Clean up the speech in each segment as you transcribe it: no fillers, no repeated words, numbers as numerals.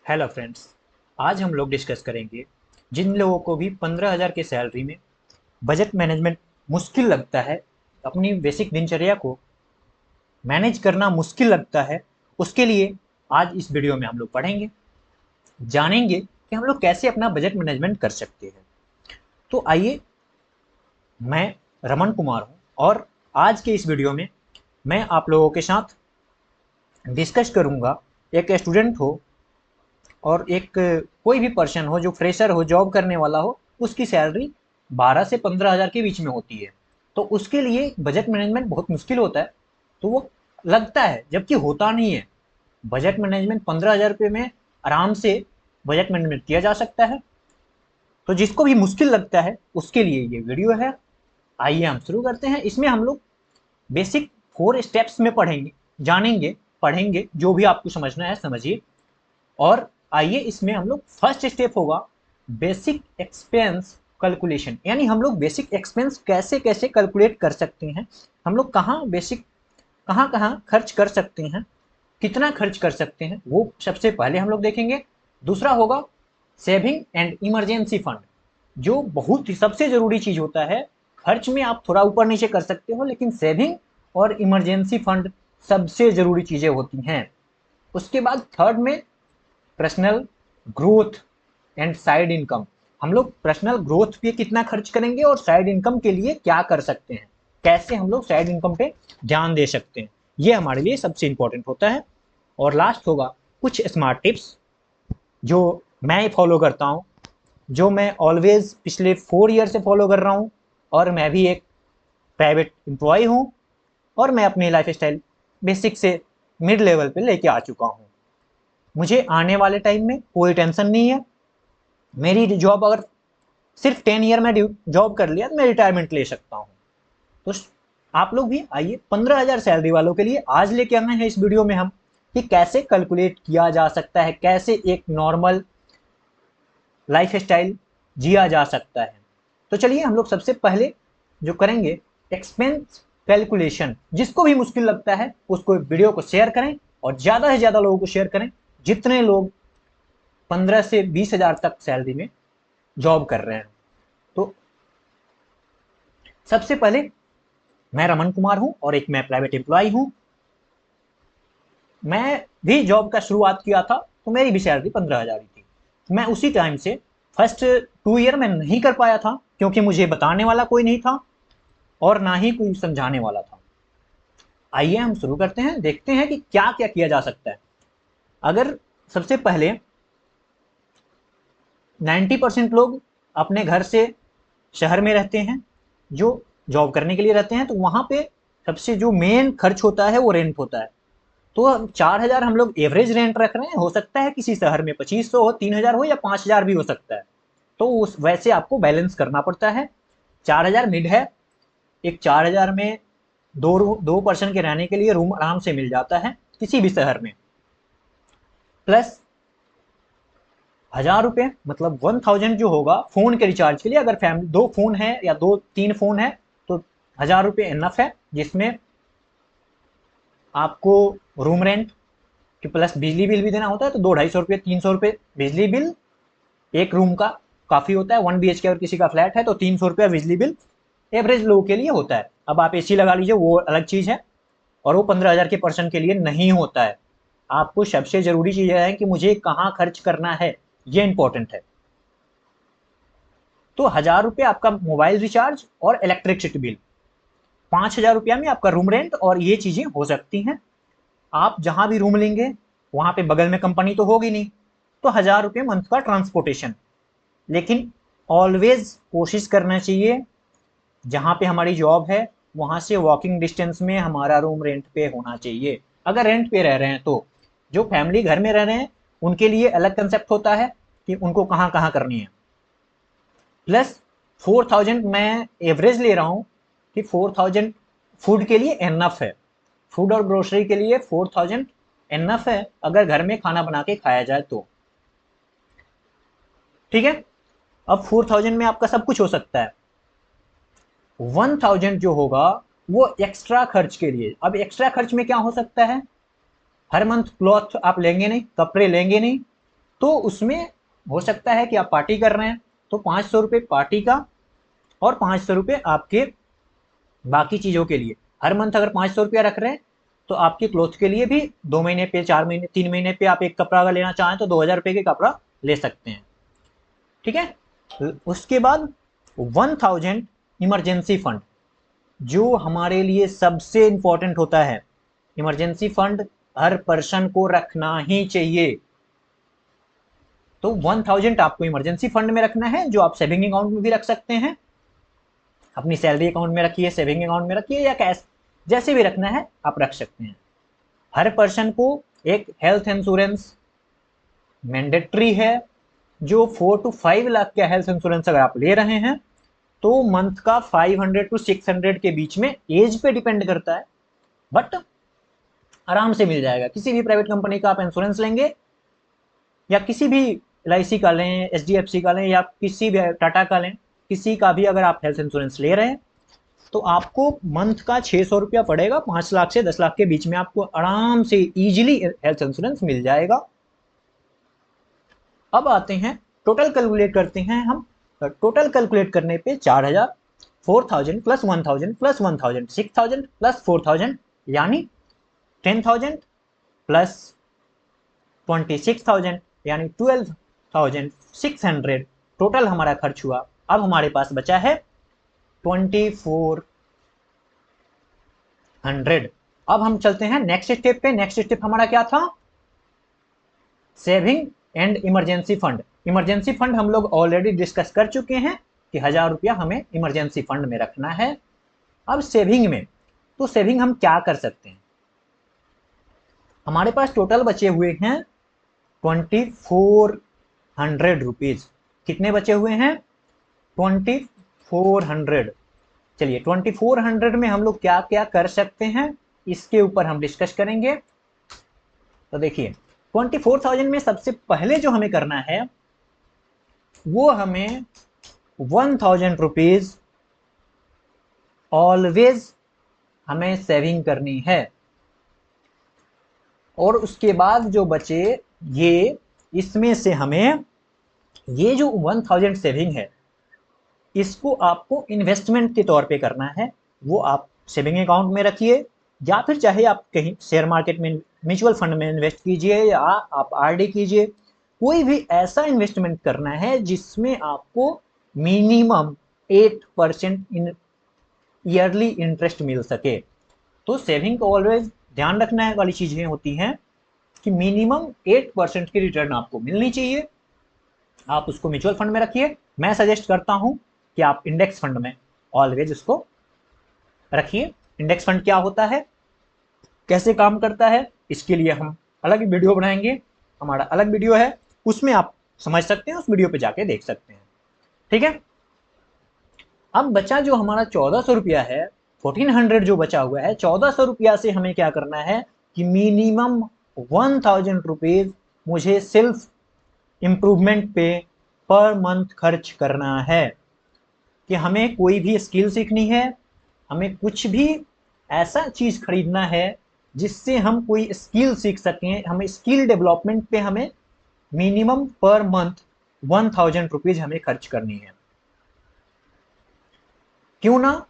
Hello friends. आज हम लोग डिस्कस करेंगे जिन लोगों को भी 15,000 के सैलरी में बजट मैनेजमेंट मुश्किल लगता है, अपनी बेसिक दिनचर्या को मैनेज करना मुश्किल लगता है, उसके लिए आज इस वीडियो में हम लोग पढ़ेंगे, जानेंगे कि हम लोग कैसे अपना बजट मैनेजमेंट कर सकते हैं। तो आइए, मैं रमन कुमार हूँ और आज के इस वीडियो में मैं आप लोगों के साथ डिस्कस करूँगा। एक स्टूडेंट हो और एक कोई भी पर्सन हो जो फ्रेशर हो, जॉब करने वाला हो, उसकी सैलरी 12 से 15,000 के बीच में होती है। तो उसके लिए बजट मैनेजमेंट बहुत मुश्किल होता है। तो वो लगता है, जबकि होता नहीं है। बजट मैनेजमेंट 15,000 रुपये में आराम से बजट मैनेजमेंट किया जा सकता है। तो जिसको भी मुश्किल लगता है उसके लिए ये वीडियो है। आइए हम शुरू करते हैं। इसमें हम लोग बेसिक 4 स्टेप्स में पढ़ेंगे, जानेंगे, पढ़ेंगे। जो भी आपको समझना है समझिए। और आइए, इसमें हम लोग फर्स्ट स्टेप होगा बेसिक एक्सपेंस कैलकुलेशन, यानी हम लोग बेसिक एक्सपेंस कैसे कैसे कैलकुलेट कर सकते हैं, हम लोग कहाँ कहाँ खर्च कर सकते हैं, कितना खर्च कर सकते हैं, वो सबसे पहले हम लोग देखेंगे। दूसरा होगा सेविंग एंड इमरजेंसी फंड, जो बहुत ही सबसे जरूरी चीज होता है। खर्च में आप थोड़ा ऊपर नीचे कर सकते हो, लेकिन सेविंग और इमरजेंसी फंड सबसे जरूरी चीजें होती हैं। उसके बाद थर्ड में personal growth and side income. हम लोग पर्सनल ग्रोथ पे कितना खर्च करेंगे और साइड इनकम के लिए क्या कर सकते हैं, कैसे हम लोग साइड इनकम पे ध्यान दे सकते हैं, ये हमारे लिए सबसे इंपॉर्टेंट होता है। और लास्ट होगा कुछ स्मार्ट टिप्स जो मैं फॉलो करता हूँ, जो मैं ऑलवेज पिछले 4 ईयर से फॉलो कर रहा हूँ। और मैं भी एक प्राइवेट एम्प्लॉय हूँ और मैं अपनी लाइफ स्टाइल बेसिक से मिड लेवल पे लेके आ चुका हूँ। मुझे आने वाले टाइम में कोई टेंशन नहीं है। मेरी जॉब अगर सिर्फ 10 ईयर में जॉब कर लिया तो मैं रिटायरमेंट ले सकता हूँ। तो आप लोग भी आइए, 15,000 सैलरी वालों के लिए आज लेके आए हैं इस वीडियो में हम कि कैसे कैलकुलेट किया जा सकता है, कैसे एक नॉर्मल लाइफ स्टाइल जिया जा सकता है। तो चलिए, हम लोग सबसे पहले जो करेंगे एक्सपेंस कैलकुलेशन। जिसको भी मुश्किल लगता है उसको वीडियो को शेयर करें और ज़्यादा से ज़्यादा लोगों को शेयर करें, जितने लोग 15 से 20,000 तक सैलरी में जॉब कर रहे हैं। तो सबसे पहले, मैं रमन कुमार हूं और एक मैं प्राइवेट एम्प्लॉय हूं। मैं भी जॉब का शुरुआत किया था तो मेरी भी सैलरी 15,000 ही थी। मैं उसी टाइम से फर्स्ट 2 ईयर में नहीं कर पाया था, क्योंकि मुझे बताने वाला कोई नहीं था और ना ही कोई समझाने वाला था। आइए हम शुरू करते हैं, देखते हैं कि क्या क्या किया जा सकता है। अगर सबसे पहले 90% लोग अपने घर से शहर में रहते हैं, जो जॉब करने के लिए रहते हैं, तो वहाँ पे सबसे जो मेन खर्च होता है वो रेंट होता है। तो 4,000 हम लोग एवरेज रेंट रख रहे हैं। हो सकता है किसी शहर में 2500 हो, 3,000 हो या 5,000 भी हो सकता है। तो उस वैसे आपको बैलेंस करना पड़ता है। 4,000 मिड है। एक 4,000 में दो पर्सन के रहने के लिए रूम आराम से मिल जाता है किसी भी शहर में। प्लस 1,000 रुपये, मतलब 1,000 जो होगा फोन के रिचार्ज के लिए। अगर फैमिली 2 फोन है या 2-3 फोन है तो 1,000 रुपये इनफ है, जिसमें आपको रूम रेंट कि प्लस बिजली बिल भी देना होता है। तो 200-250 रुपये, 300 रुपये बिजली बिल एक रूम का काफ़ी होता है। 1 BHK अगर किसी का फ्लैट है तो 300 रुपया बिजली बिल एवरेज लोगों के लिए होता है। अब आप एसी लगा लीजिए, वो अलग चीज़ है, और वो 15,000 के पर्सन के लिए नहीं होता है। आपको सबसे ज़रूरी चीज़ है कि मुझे कहाँ खर्च करना है, ये इंपॉर्टेंट है। तो 1,000 रुपये आपका मोबाइल रिचार्ज और इलेक्ट्रिसिटी बिल, 5,000 रुपया में आपका रूम रेंट और ये चीज़ें हो सकती हैं। आप जहाँ भी रूम लेंगे वहाँ पे बगल में कंपनी तो होगी नहीं, तो 1,000 रुपये मंथ का ट्रांसपोर्टेशन। लेकिन ऑलवेज कोशिश करना चाहिए जहाँ पे हमारी जॉब है वहाँ से वॉकिंग डिस्टेंस में हमारा रूम रेंट पे होना चाहिए, अगर रेंट पे रह रहे हैं तो। जो फैमिली घर में रह रहे हैं उनके लिए अलग कंसेप्ट होता है कि उनको कहाँ कहाँ करनी है। प्लस 4,000 मैं एवरेज ले रहा हूँ कि 4,000 फूड के लिए एनफ है। फूड और ग्रोसरी के लिए 4,000 एनफ है, अगर घर में खाना बना के खाया जाए तो। ठीक है। अब 4,000 में आपका सब कुछ हो सकता है। 1,000 जो होगा वो एक्स्ट्रा खर्च के लिए। अब एक्स्ट्रा खर्च में क्या हो सकता है? हर मंथ क्लॉथ आप लेंगे नहीं, कपड़े लेंगे नहीं, तो उसमें हो सकता है कि आप पार्टी कर रहे हैं तो 500 रुपये पार्टी का और 500 रुपये आपके बाकी चीज़ों के लिए। हर मंथ अगर 500 रुपया रख रहे हैं तो आपके क्लोथ के लिए भी 2 महीने पे, 4 महीने, 3 महीने पे आप एक कपड़ा अगर लेना चाहें तो 2000 रुपये के कपड़ा ले सकते हैं। ठीक है। उसके बाद 1000 इमरजेंसी फंड, जो हमारे लिए सबसे इंपॉर्टेंट होता है। इमरजेंसी फंड हर पर्सन को रखना ही चाहिए। तो 1000 आपको इमरजेंसी फंड में रखना है, जो आप सेविंग अकाउंट में भी रख सकते हैं, अपनी सैलरी अकाउंट में रखिए, सेविंग अकाउंट में रखिए, या कैश जैसे भी रखना है आप रख सकते हैं। हर पर्सन को एक हेल्थ इंश्योरेंस मैंडेटरी है, जो 4 to 5 लाख का हेल्थ इंश्योरेंस अगर आप ले रहे हैं तो मंथ का 500 to 600 के बीच में, एज पे डिपेंड करता है, बट आराम से मिल जाएगा। किसी भी प्राइवेट कंपनी का आप इंश्योरेंस लेंगे या किसी भी LIC का लें, HDFC का लें, या किसी भी टाटा का लें, किसी का भी अगर आप हेल्थ इंश्योरेंस ले रहे हैं तो आपको मंथ का 600 रुपया पड़ेगा। 5 लाख से 10 लाख के बीच में आपको आराम से इजीली हेल्थ इंश्योरेंस मिल जाएगा। अब आते हैं टोटल कैलकुलेट करते हैं हम। टोटल कैलकुलेट करने पे 4000, 4000 प्लस 1000 प्लस 1000, 6000 प्लस 4000 यानी 10000 प्लस 26,000 यानी 12,600 टोटल हमारा खर्च हुआ। अब हमारे पास बचा है 2400। अब हम चलते हैं नेक्स्ट स्टेप पे। नेक्स्ट स्टेप हमारा क्या था? Saving and emergency fund. Emergency fund हम लोग ऑलरेडी डिस्कस कर चुके हैं कि 1000 रुपया हमें इमरजेंसी फंड में रखना है। अब सेविंग में, तो सेविंग हम क्या कर सकते हैं? हमारे पास टोटल बचे हुए हैं 2400 रुपीज। कितने बचे हुए हैं? 2400। चलिए 2400 में हम लोग क्या क्या कर सकते हैं इसके ऊपर हम डिस्कस करेंगे। तो देखिए 24,000 में सबसे पहले जो हमें करना है वो हमें 1000 रुपीज ऑलवेज हमें सेविंग करनी है, और उसके बाद जो बचे ये, इसमें से हमें ये जो 1000 सेविंग है इसको आपको इन्वेस्टमेंट के तौर पे करना है। वो आप सेविंग अकाउंट में रखिए, या फिर चाहे आप कहीं शेयर मार्केट में, म्यूचुअल फंड में इन्वेस्ट कीजिए, या आप RD कीजिए। कोई भी ऐसा इन्वेस्टमेंट करना है जिसमें आपको मिनिमम 8% ईयरली इंटरेस्ट मिल सके। तो सेविंग को ऑलवेज ध्यान रखना वाली चीजें होती हैं कि मिनिमम 8% की रिटर्न आपको मिलनी चाहिए। आप उसको म्यूचुअल फंड में रखिए। मैं सजेस्ट करता हूं कि आप इंडेक्स फंड में ऑलवेज उसको रखिए। इंडेक्स फंड क्या होता है, कैसे काम करता है, इसके लिए हम अलग वीडियो बनाएंगे, हमारा अलग वीडियो है, उसमें आप समझ सकते हैं, उस वीडियो पे जाके देख सकते हैं। ठीक है। अब बचा जो हमारा 1400 रुपया है, 1400 जो बचा हुआ है, 1400 रुपया से हमें क्या करना है कि मिनिमम 1000 रुपीज मुझे सिर्फ इम्प्रूवमेंट पे पर मंथ खर्च करना है। कि हमें कोई भी स्किल सीखनी है, हमें कुछ भी ऐसा चीज खरीदना है जिससे हम कोई स्किल सीख सकें, हमें स्किल डेवलपमेंट पे हमें मिनिमम पर मंथ 1000 रुपीज हमें खर्च करनी है। क्यों ना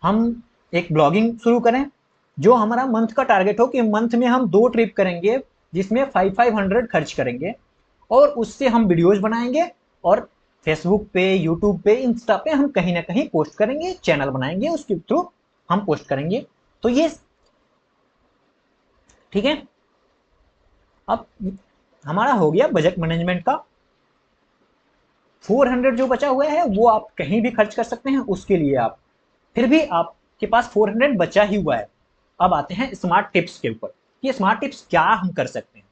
हम एक ब्लॉगिंग शुरू करें, जो हमारा मंथ का टारगेट हो कि मंथ में हम 2 ट्रिप करेंगे जिसमें 500 खर्च करेंगे, और उससे हम वीडियोज बनाएंगे और फेसबुक पे, यूट्यूब पे, इंस्टा पे हम कहीं ना कहीं पोस्ट करेंगे, चैनल बनाएंगे, उसके थ्रू हम पोस्ट करेंगे। तो ये ठीक है। अब हमारा हो गया बजट मैनेजमेंट का। 400 जो बचा हुआ है वो आप कहीं भी खर्च कर सकते हैं, उसके लिए आप फिर भी आपके पास 400 बचा ही हुआ है। अब आते हैं स्मार्ट टिप्स के ऊपर, ये स्मार्ट टिप्स क्या हम कर सकते हैं।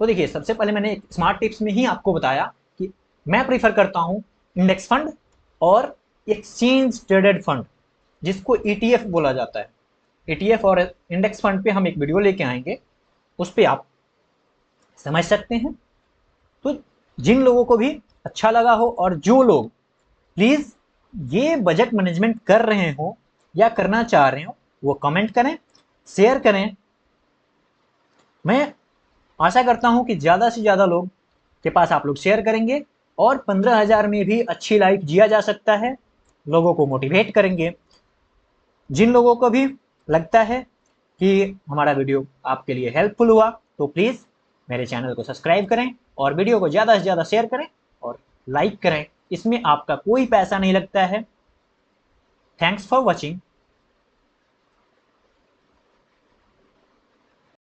तो देखिए सबसे पहले मैंने स्मार्ट टिप्स में ही आपको बताया कि मैं प्रीफर करता हूं इंडेक्स फंड और एक्सचेंज ट्रेडेड फंड, जिसको ETF बोला जाता है। ETF और इंडेक्स फंड पे हम एक वीडियो लेके आएंगे, उस पर आप समझ सकते हैं। तो जिन लोगों को भी अच्छा लगा हो, और जो लोग प्लीज ये बजट मैनेजमेंट कर रहे हो या करना चाह रहे हो, वो कमेंट करें, शेयर करें। मैं आशा करता हूं कि ज्यादा से ज्यादा लोग के पास आप लोग शेयर करेंगे और 15,000 में भी अच्छी लाइफ जिया जा सकता है। लोगों को मोटिवेट करेंगे। जिन लोगों को भी लगता है कि हमारा वीडियो आपके लिए हेल्पफुल हुआ तो प्लीज़ मेरे चैनल को सब्सक्राइब करें और वीडियो को ज़्यादा से ज़्यादा शेयर करें और लाइक करें। इसमें आपका कोई पैसा नहीं लगता है। Thanks for watching.